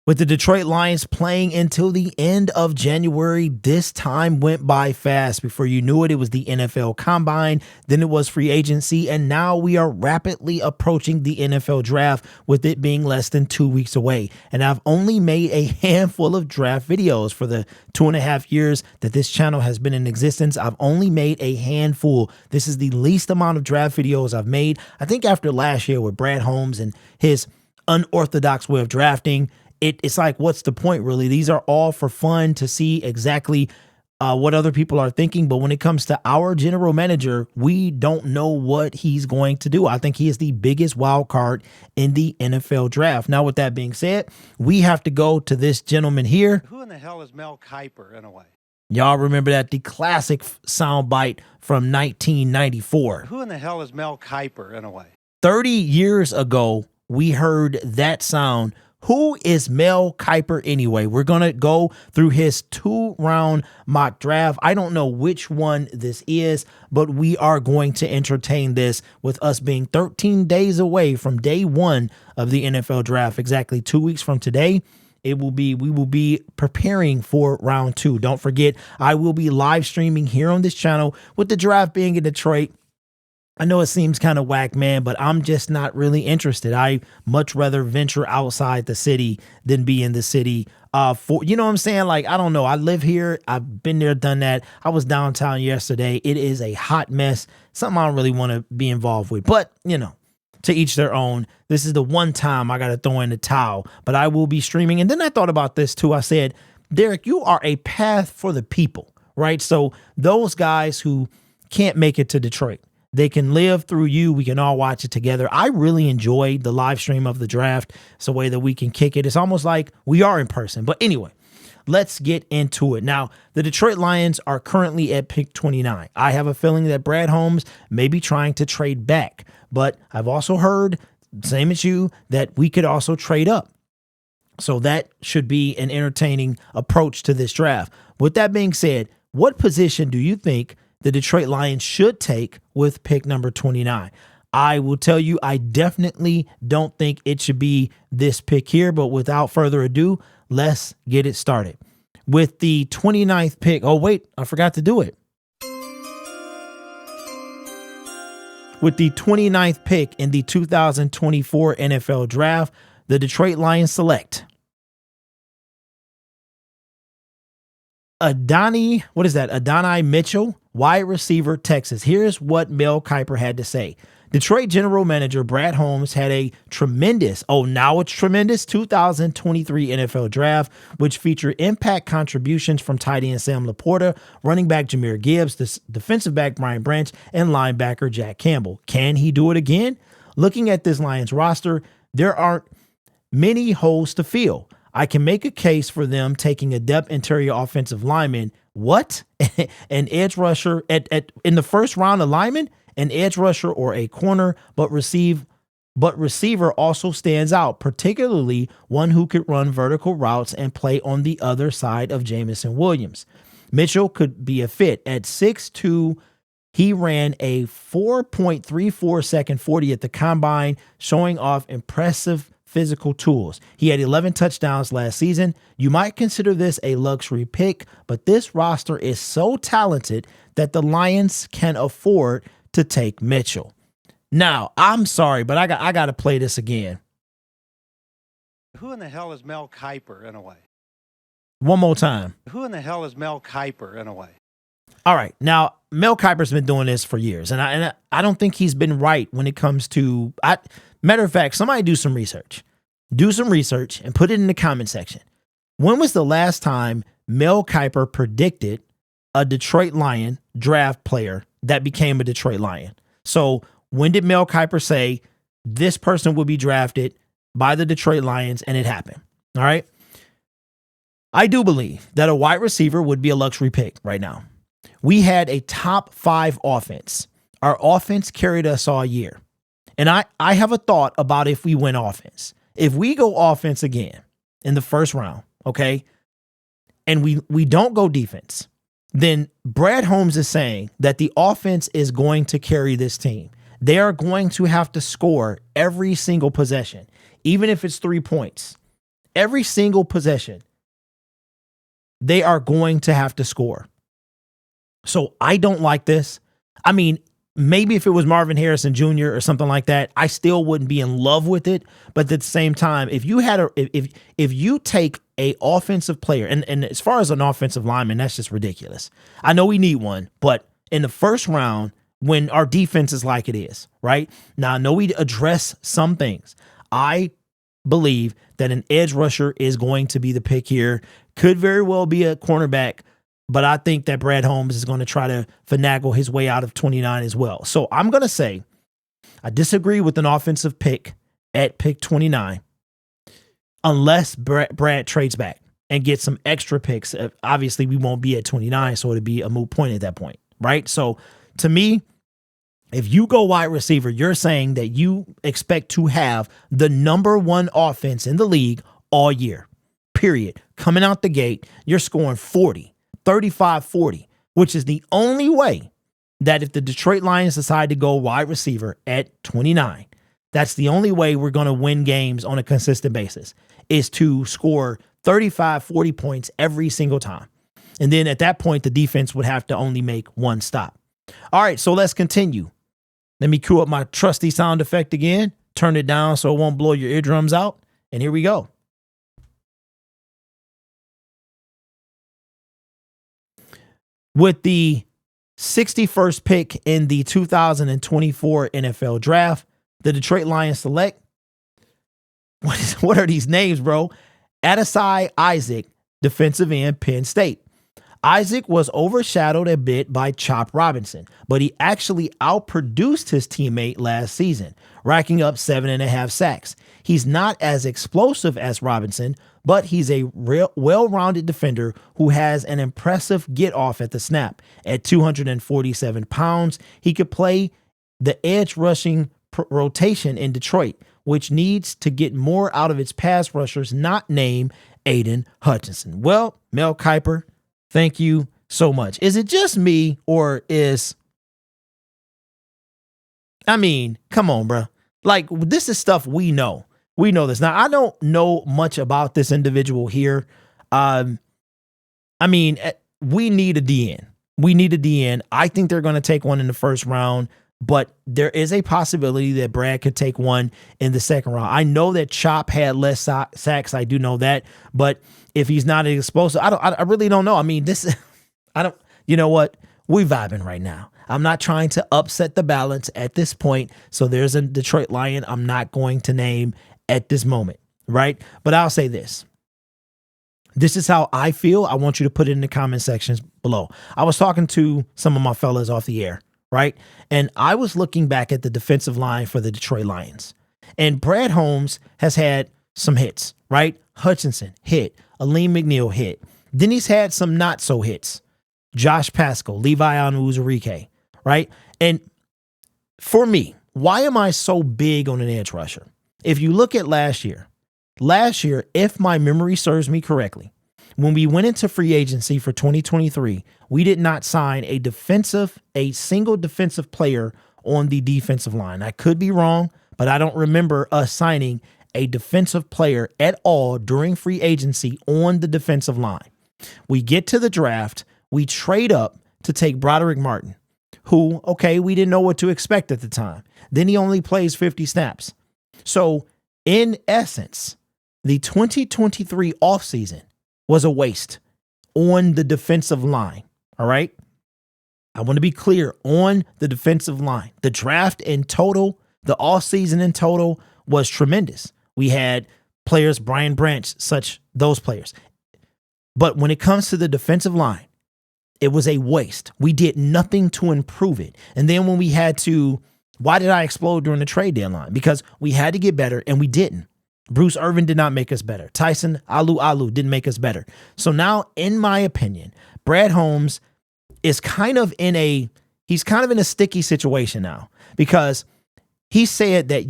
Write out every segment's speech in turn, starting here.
With the Detroit Lions playing until the end of January, this time went by fast. Before you knew it, it was the NFL Combine, then it was free agency, and now we are rapidly approaching the NFL Draft with it being less than 2 weeks away. And I've only made a handful of draft videos for the 2.5 years that this channel has been in existence. I've only made a handful. This is the least amount of draft videos I've made. I think after last year with Brad Holmes and his unorthodox way of drafting, it's like, what's the point, really? These are all for fun to see exactly what other people are thinking. But when it comes to our general manager, we don't know what he's going to do. I think he is the biggest wild card in the NFL draft. Now, with that being said, we have to go to this gentleman here. Who in the hell is Mel Kiper, in a way? Y'all remember that? The classic soundbite from 1994. Who in the hell is Mel Kiper, in a way? 30 years ago, we heard that sound. Who is Mel Kiper anyway? We're going to go through his 2-round mock draft. I don't know which one this is, but we are going to entertain this with us being 13 days away from day 1 of the NFL draft. Exactly 2 weeks from today, we will be preparing for round 2. Don't forget, I will be live streaming here on this channel with the draft being in Detroit. I know it seems kind of whack, man, but I'm just not really interested. I much rather venture outside the city than be in the city. You know what I'm saying? Like, I don't know. I live here. I've been there, done that. I was downtown yesterday. It is a hot mess. Something I don't really want to be involved with. But, you know, to each their own. This is the one time I got to throw in the towel. But I will be streaming. And then I thought about this, too. I said, Derek, you are a path for the people, right? So those guys who can't make it to Detroit, they can live through you. We can all watch it together. I really enjoyed the live stream of the draft. It's a way that we can kick it. It's almost like we are in person. But anyway, let's get into it. Now, the Detroit Lions are currently at pick 29. I have a feeling that Brad Holmes may be trying to trade back. But I've also heard, same as you, that we could also trade up. So that should be an entertaining approach to this draft. With that being said, what position do you think the Detroit Lions should take with pick number 29? I will tell you, I definitely don't think it should be this pick here, but without further ado, let's get it started. With the 29th pick, oh wait, I forgot to do it. With the 29th pick in the 2024 NFL Draft, the Detroit Lions select Adonai Mitchell, wide receiver, Texas. Here's what Mel Kiper had to say. Detroit general manager Brad Holmes had a tremendous 2023 NFL draft, which featured impact contributions from tight end Sam Laporta, running back Jahmyr Gibbs, defensive back Brian Branch, and linebacker Jack Campbell. Can he do it again? Looking at this Lions roster, there aren't many holes to fill. I can make a case for them taking a depth interior offensive lineman. What? An edge rusher in the first round of linemen, an edge rusher or a corner, but receiver also stands out, particularly one who could run vertical routes and play on the other side of Jamison Williams. Mitchell could be a fit. At 6'2", he ran a 4.34 second 40 at the combine, showing off impressive physical tools. He had 11 touchdowns last season. You might consider this a luxury pick, but this roster is so talented that the Lions can afford to take Mitchell. Now, I'm sorry, but I got to play this again. Who in the hell is Mel Kiper, in a way? One more time. Who in the hell is Mel Kiper, in a way? All right. Now, Mel Kiper's been doing this for years, and I don't think he's been right when it comes to... Matter of fact, somebody do some research. Do some research and put it in the comment section. When was the last time Mel Kiper predicted a Detroit Lion draft player that became a Detroit Lion? So when did Mel Kiper say this person will be drafted by the Detroit Lions, and it happened? All right. I do believe that a wide receiver would be a luxury pick right now. We had a top 5 offense. Our offense carried us all year. And I have a thought about if we win offense. If we go offense again in the first round, okay, and we don't go defense, then Brad Holmes is saying that the offense is going to carry this team. They are going to have to score every single possession, even if it's 3 points. every single possession, they are going to have to score. So I don't like this. I mean, maybe if it was Marvin Harrison Jr. or something like that, I still wouldn't be in love with it. But at the same time, if you had if you take a offensive player, and as far as an offensive lineman, that's just ridiculous. I know we need one, but in the first round, when our defense is like it is, right? Now, I know we address some things. I believe that an edge rusher is going to be the pick here. Could very well be a cornerback, but I think that Brad Holmes is going to try to finagle his way out of 29 as well. So I'm going to say I disagree with an offensive pick at pick 29 unless Brad trades back and gets some extra picks. Obviously, we won't be at 29, so it'd be a moot point at that point, right? So to me, if you go wide receiver, you're saying that you expect to have the number one offense in the league all year, period. Coming out the gate, you're scoring 40, 35, 40, which is the only way that if the Detroit Lions decide to go wide receiver at 29, that's the only way we're going to win games on a consistent basis, is to score 35, 40 points every single time. And then at that point, the defense would have to only make one stop. All right, so let's continue. Let me cue up my trusty sound effect again. Turn it down so it won't blow your eardrums out. And here we go. With the 61st pick in the 2024 NFL Draft, the Detroit Lions select, what are these names, bro? Adesai Isaac, defensive end, Penn State. Isaac was overshadowed a bit by Chop Robinson, but he actually outproduced his teammate last season, racking up 7.5 sacks. He's not as explosive as Robinson, but he's a well-rounded defender who has an impressive get-off at the snap. At 247 pounds, he could play the edge rushing rotation in Detroit, which needs to get more out of its pass rushers not named Aiden Hutchinson. Well, Mel Kiper, thank you so much. Is it just me, or come on, bro. Like, this is stuff we know. We know this. Now, I don't know much about this individual here. We need a DN. We need a DN. I think they're going to take one in the first round, but there is a possibility that Brad could take one in the second round. I know that Chop had less sacks. I do know that, but if he's not as explosive, I really don't know. You know what? We vibing right now. I'm not trying to upset the balance at this point. So there's a Detroit Lion I'm not going to name at this moment, right? But I'll say this. This is how I feel. I want you to put it in the comment sections below. I was talking to some of my fellas off the air, right? And I was looking back at the defensive line for the Detroit Lions. And Brad Holmes has had some hits, right? Hutchinson hit. Aleem McNeil hit. Then he's had some not so hits. Josh Pascal, Levi Onwuzurike, right? And for me, why am I so big on an edge rusher? If you look at last year, if my memory serves me correctly, when we went into free agency for 2023, we did not sign a single defensive player on the defensive line. I could be wrong, but I don't remember us signing a defensive player at all during free agency on the defensive line. We get to the draft, we trade up to take Broderick Martin, who, okay, we didn't know what to expect at the time. Then he only plays 50 snaps. So in essence, the 2023 offseason was a waste on the defensive line. All right. I want to be clear on the defensive line. The draft in total, the offseason in total was tremendous. We had players, Brian Branch, those players. But when it comes to the defensive line, it was a waste. We did nothing to improve it. And then when we had to, why did I explode during the trade deadline? Because we had to get better and we didn't. Bruce Irvin did not make us better. Tyson Alu didn't make us better. So now, in my opinion, Brad Holmes is kind of in a sticky situation now, because he said that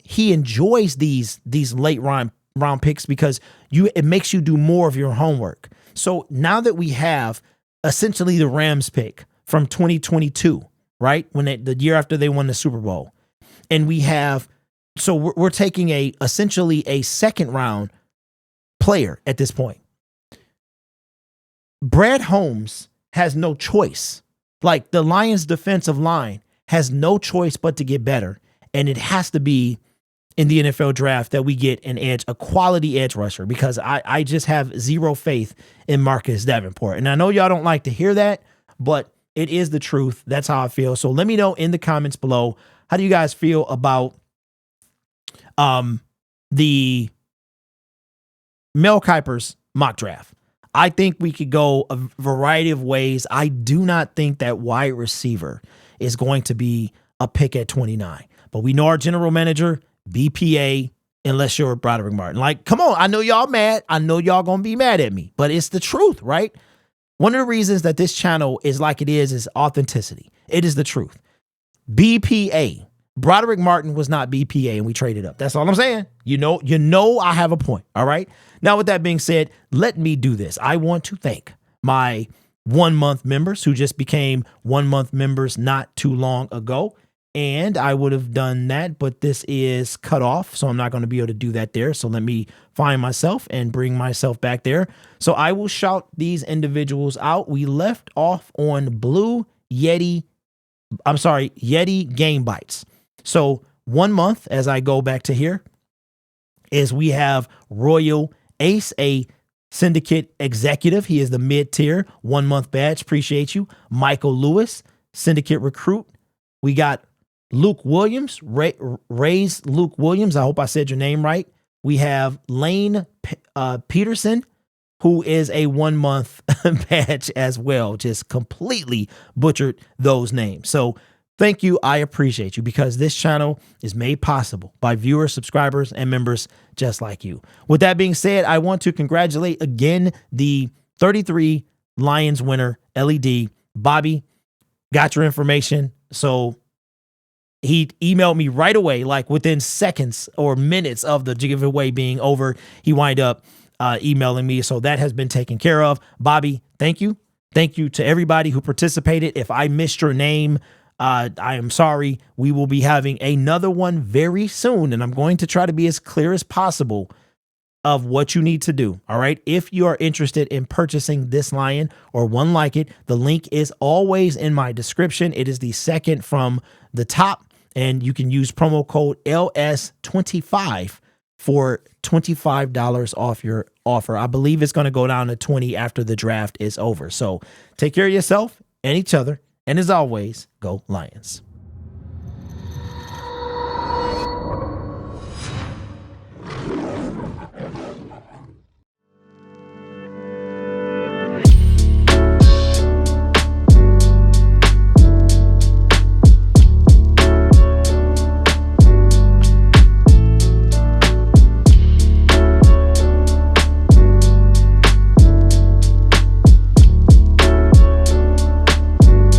he enjoys these late round picks because it makes you do more of your homework. So now that we have essentially the Rams pick from 2022, right? When the year after they won the Super Bowl, and we're taking essentially a second round player at this point. Brad Holmes has no choice. Like, the Lions defensive line has no choice but to get better. And it has to be in the NFL draft that we get an edge, a quality edge rusher, because I just have zero faith in Marcus Davenport. And I know y'all don't like to hear that, but it is the truth. That's how I feel. So let me know in the comments below, how do you guys feel about the Mel Kiper's mock draft? I think we could go a variety of ways. I do not think that wide receiver is going to be a pick at 29. But we know our general manager, BPA, unless you're Broderick Martin. Like, come on, I know y'all mad. I know y'all going to be mad at me, but it's the truth, right? One of the reasons that this channel is like it is authenticity. It is the truth. BPA. Broderick Martin was not BPA and we traded up. That's all I'm saying. You know I have a point. All right. Now, with that being said, let me do this. I want to thank my 1 month members who just became 1 month members not too long ago. And I would have done that, but this is cut off, so I'm not going to be able to do that there. So let me find myself and bring myself back there. So I will shout these individuals out. We left off on Yeti Game Bites. So 1 month, as I go back to here, is we have Royal Ace, a Syndicate executive. He is the mid-tier 1 month badge. Appreciate you. Michael Lewis, Syndicate recruit. We got Luke Williams, Ray's Luke Williams. I hope I said your name right. We have Lane Peterson, who is a 1 month badge as well. Just completely butchered those names. So thank you. I appreciate you, because this channel is made possible by viewers, subscribers, and members just like you. With that being said, I want to congratulate again the 33 Lions winner, LED. Bobby, got your information. So he emailed me right away, like within seconds or minutes of the giveaway being over. He wound up emailing me. So that has been taken care of. Bobby, thank you. Thank you to everybody who participated. If I missed your name, I am sorry. We will be having another one very soon, and I'm going to try to be as clear as possible of what you need to do. All right. If you are interested in purchasing this lion or one like it, the link is always in my description. It is the second from the top, and you can use promo code LS25 for $25 off your offer. I believe it's going to go down to 20 after the draft is over. So take care of yourself and each other. And as always, go Lions.